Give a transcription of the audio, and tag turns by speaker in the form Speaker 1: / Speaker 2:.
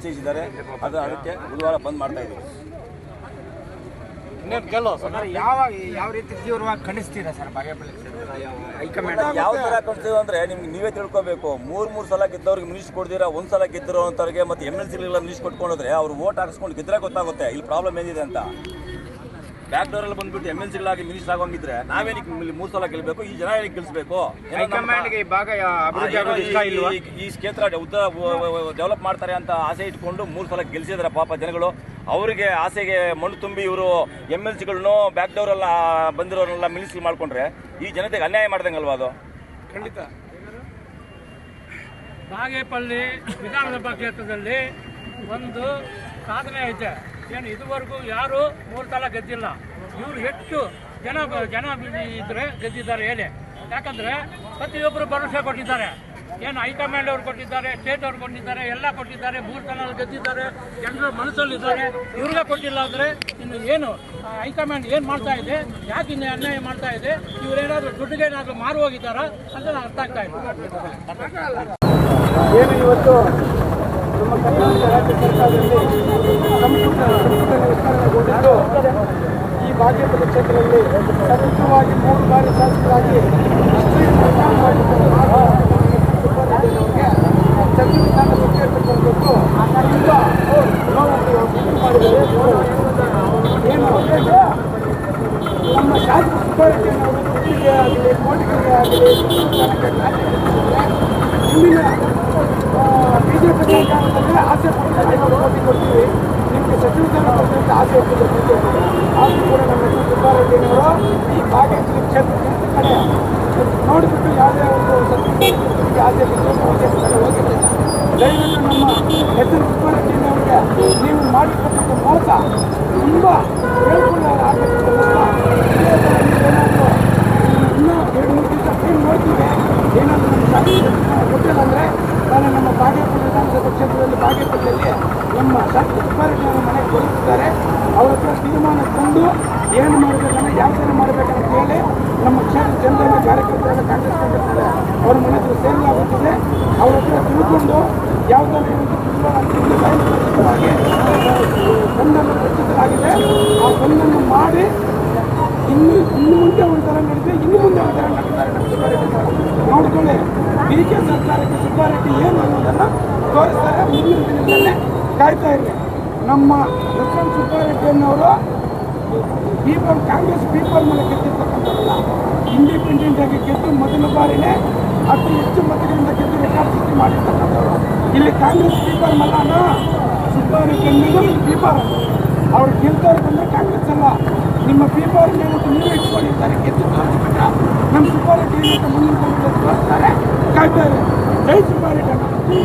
Speaker 1: ನಿಶ್ಚಯಿಸಿದ್ದಾರೆ. ಅದಕ್ಕೆ ಬುಧವಾರ ಬಂದ್ ಮಾಡ್ತಾ ಇದ್ದೀವಿ.
Speaker 2: ಯಾವ ರೀತಿ ತೀವ್ರವಾಗಿ ಖಂಡಿಸ್ತೀರಾ ಸರ್ ಬಾಗೇಪಲ್ಲಿ ಹೈಕಮಾಂಡ್?
Speaker 1: ಯಾವ ಥರ ಖಂಡಿಸ್ತೀವಿ ಅಂದರೆ ನಿಮ್ಗೆ ನೀವೇ ತಿಳ್ಕೊಬೇಕು. ಮೂರು ಸಲ ಗೆದ್ದವ್ರಿಗೆ ಮಿನಿಸ್ಟರ್ ಕೊಡ್ದಿರಾ ಒಂದು ಸಲ ಗೆದ್ದಿರೋ ಅಂಥವ್ರಿಗೆ ಮತ್ತು MLCಗಳಿಗೆಲ್ಲ ಮಿನಿಸ್ಟರ್ ಕೊಟ್ಕೊಂಡ್ರೆ ಅವ್ರು ವೋಟ್ ಹಾಕಿಸ್ಕೊಂಡು ಗೆದ್ದರೆ ಗೊತ್ತಾಗುತ್ತೆ ಇಲ್ಲಿ ಪ್ರಾಬ್ಲಮ್ ಏನಿದೆ ಅಂತ. ಬ್ಯಾಕ್ ಡೋರಲ್ಲಿ ಬಂದ್ಬಿಟ್ಟು MLCಗಳಾಗಿ ಮಿನಿಸ್ಟರ್ ಆಗೋಂಗಿದ್ರೆ ನಾವೇನಕ್ಕೆ ಇಲ್ಲಿ 3 ಸಲ ಗೆಲ್ಲಬೇಕು? ಈ ಜನ ಏನಕ್ಕೆ ಗೆಲ್ಲಿಸಬೇಕು? ಈ ಕ್ಷೇತ್ರ ಡೆವಲಪ್ ಮಾಡ್ತಾರೆ ಅಂತ ಆಸೆ ಇಟ್ಕೊಂಡು 3 ಸಲ ಗೆಲ್ಸಿದ್ರೆ ಪಾಪ ಜನಗಳು ಅವರಿಗೆ ಆಸೆಗೆ ಮಣ್ಣು ತುಂಬಿ ಇವರು MLCಗಳನ್ನು ಬ್ಯಾಕ್ ಡೋರೆಲ್ಲ ಬಂದಿರೋರೆಲ್ಲ ಮಿನಿಸ್ಟರ್ ಮಾಡ್ಕೊಂಡ್ರೆ ಈ ಜನತೆಗೆ ಅನ್ಯಾಯ ಮಾಡ್ದಂಗಲ್ವಾ ಅದು?
Speaker 2: ಖಂಡಿತ.
Speaker 3: ಬಾಗೇಪಲ್ಲಿ ವಿಧಾನಸಭಾ ಕ್ಷೇತ್ರದಲ್ಲಿ ಒಂದು ಸಾಧನೆ ಐತೆ. ಏನು ಇದುವರೆಗೂ ಯಾರು 3 ಸಲ ಗೆದ್ದಿಲ್ಲ. ಇವರು ಹೆಚ್ಚು ಜನ ಇದ್ರೆ ಗೆದ್ದಿದ್ದಾರೆ ಹೇಳಿ. ಯಾಕಂದರೆ ಪ್ರತಿಯೊಬ್ಬರು ಭರವಸೆ ಕೊಟ್ಟಿದ್ದಾರೆ. ಏನು ಹೈಕಮಾಂಡ್ ಅವ್ರು ಕೊಟ್ಟಿದ್ದಾರೆ, ಸ್ಟೇಟ್ ಅವ್ರು ಕೊಟ್ಟಿದ್ದಾರೆ, ಎಲ್ಲ ಕೊಟ್ಟಿದ್ದಾರೆ. 3 ಸಲ ಗೆದ್ದಿದ್ದಾರೆ, ಜನರ ಮನಸ್ಸಲ್ಲಿದ್ದಾರೆ. ಇವ್ರಿಗೆ ಕೊಟ್ಟಿಲ್ಲ ಅಂದರೆ ಇನ್ನು ಏನು ಹೈಕಮಾಂಡ್ ಏನು ಮಾಡ್ತಾ ಇದೆ, ಯಾಕೆ ಇನ್ನು ಅನ್ಯಾಯ ಮಾಡ್ತಾ ಇದೆ, ಇವರೇನಾದರೂ ದುಡ್ಡಿಗೆ ಏನಾದರೂ ಮಾರು ಹೋಗಿದ್ದಾರಾ ಅಂತ ನಾನು ಅರ್ಥ ಆಗ್ತಾ ಇದೆ.
Speaker 2: ಏನು ಇವತ್ತು ನಮ್ಮ ಕರ್ನಾಟಕ ರಾಜ್ಯ ಸರ್ಕಾರದಲ್ಲಿ ವಿಸ್ತರಣೆಗೊಂಡಿದ್ದು ಈ ಬಾಗೇಪಲ್ಲಿ ಕ್ಷೇತ್ರದಲ್ಲಿ ಸತತವಾಗಿ 3 ಬಾರಿ ಶಾಸಕರಾಗಿ ಸಚಿವ ಸ್ಥಾನ ಕೊಟ್ಟಿರ್ತಕ್ಕಂಥದ್ದು ತುಂಬ ನೋವು ಮಾಡಿದರೆ ಏನು ನಮ್ಮ ಶಾಸಕ ಸುಧಾರಣೆಯನ್ನು ದುಡ್ಡಿಗೆ ಆಗಲಿ ಕೋಟಿಗಳಿಗೆ ಆಗಲಿ ಹಿಂದಿನ BJP ಸರ್ಕಾರದಲ್ಲಿ ಆಸೆ ಪಟ್ಟಿದ್ದಾರೆ, ನಾವು ಕೋಟಿ ಕೊಡ್ತೀವಿ ನಿಮಗೆ ಸಚಿವ ಸ್ಥಾನ ಕೊಡ್ತೀವಿ ಆಸೆ ಇಟ್ಟಿದ್ದೆ. ಆದರೂ ಕೂಡ ನಮ್ಮ ಸುಬ್ಬಾರೆಡ್ಡಿಯವರು ಈ ಬಾಗೇಪಲ್ಲಿ ಕ್ಷೇತ್ರದ ಕಡೆ ನೋಡಿಬಿಟ್ಟು ಯಾವುದೇ ಒಂದು ಸಚಿವ ಆಸೆ ಬಿಟ್ಟು ಹೋಗಿದ್ದಾರೆ. ದಯವಿಟ್ಟು ನಮ್ಮ ಹೆಸರು ಸುಬ್ಬಾರೆಡ್ಡಿಯವ್ರಿಗೆ ನೀವು ಮಾಡಿರ್ತಕ್ಕಂಥ ಮೋಸ ತುಂಬ ಹೇಳ್ಕೊಳ್ಳೋರು ಆಗಬೇಕಂತ ಏನಾದರೂ ಇನ್ನೂ 2-3 ದಿವಸ ಟೈಮ್ ನೋಡ್ತೀವಿ. ಏನಾದರೂ ನಮ್ಮ ಶಾಸಕ ಗೊತ್ತಿಲ್ಲ ಅಂದರೆ ನಾನು ನಮ್ಮ ಬಾಗೇಪಲ್ಲಿ ವಿಧಾನಸಭಾ ಕ್ಷೇತ್ರದಲ್ಲಿ ಬಾಗೇಪಲ್ಲಿಯಲ್ಲಿ ನಮ್ಮ ಶಾಸಕ ಸುಬ್ಬಾರೆಡ್ಡಿಯವರ ಮನೆಗೆ ಬರುತ್ತಿದ್ದಾರೆ. ಅವರ ಹತ್ರ ತೀರ್ಮಾನ ತಂದು ಏನು ಮಾಡಬೇಕಂದ್ರೆ ಯಾವ ಥರ ಮಾಡಬೇಕಂತ ಹೇಳಿ ನಮ್ಮ ಕ್ಷೇತ್ರ ಜನರನ್ನ ಕಾರ್ಯಕರ್ತರೆಲ್ಲ ಕಾಂಗ್ರೆಸ್ ಕಾರ್ಯಕರ್ತರೆ ಅವ್ರ ಮನೆ ಹತ್ರ ಸೇರಲಾಗುತ್ತದೆ. ಅವ್ರ ಹತ್ರ ತಿಳ್ಕೊಂಡು ಯಾವುದಾದ್ರೂ ಬಂದನ್ನು ರಚಿಸಲಾಗಿದೆ. ಆ ಬಂದನ್ನು ಮಾಡಿ ಇನ್ನು ಮುಂದೆ ಒಂಥರ ನಡೆದಿದೆ, ಇನ್ನು ಮುಂದೆ ಒಂಥರ ನಡೆದಿದ್ದಾರೆ. ನಮ್ಮ ಸುಬ್ಬಾರೆಡ್ಡಿ ನೋಡ್ಕೊಳ್ಳಿ, BK ಸರ್ಕಾರಕ್ಕೆ ಸುಬ್ಬಾರೆಡ್ಡಿ ಏನು ಅನ್ನೋದನ್ನು ತೋರಿಸ್ತಾರೆ. ಮುಂದಿನ ದಿನದಲ್ಲೇ ಕಾಯ್ತಾ ಇರಲಿ. ನಮ್ಮ ಲಕ್ಷ್ಮಣ್ ಸುಬ್ಬಾರೆಡ್ಡಿಯನ್ನವರು ಕಾಂಗ್ರೆಸ್ ಪೀಪಲ್ ಮೇಲೆ ಗೆದ್ದಿರ್ತಕ್ಕಂಥದ್ದಲ್ಲ, ಇಂಡಿಪೆಂಡೆಂಟ್ ಆಗಿ ಗೆದ್ದು ಮೊದಲ ಬಾರಿನೇ ಅತಿ ಹೆಚ್ಚು ಮತಗಳಿಂದ ಗೆದ್ದು ರೆಕಾರ್ಡ್ ಸೃಷ್ಟಿ ಮಾಡಿರ್ತಕ್ಕಂಥವ್ರು. ಇಲ್ಲಿ ಕಾಂಗ್ರೆಸ್ ಪೀಪಲ್ ಮಲ್ಲಾನ ಸುಬ್ಬಾರೆಡ್ಡಿ ಪೀಪಲ್ ಅವ್ರು ಗೆಲ್ತಾರೆ ಬಂದರೆ ಕಾಂಗ್ರೆಸ್ ಅಲ್ಲ. ನಿಮ್ಮ ಪೀಪಲ್ ಏನಂತ ನೀವೇ ಇಟ್ಕೊಂಡಿರ್ತಾರೆ, ಗೆದ್ದು ತೋರಿಸ್ಬಿಟ್ಟ ನಮ್ಮ ಸುಬ್ಬಾರೆಡ್ಡಿ ಏನಂತ ಮುಂದಿನ ತೋರಿಸ್ತಾರೆ. ಕಾಯ್ತಾರೆ. ಜೈ ಸುಬ್ಬಾರೆಡ್ಡಿ.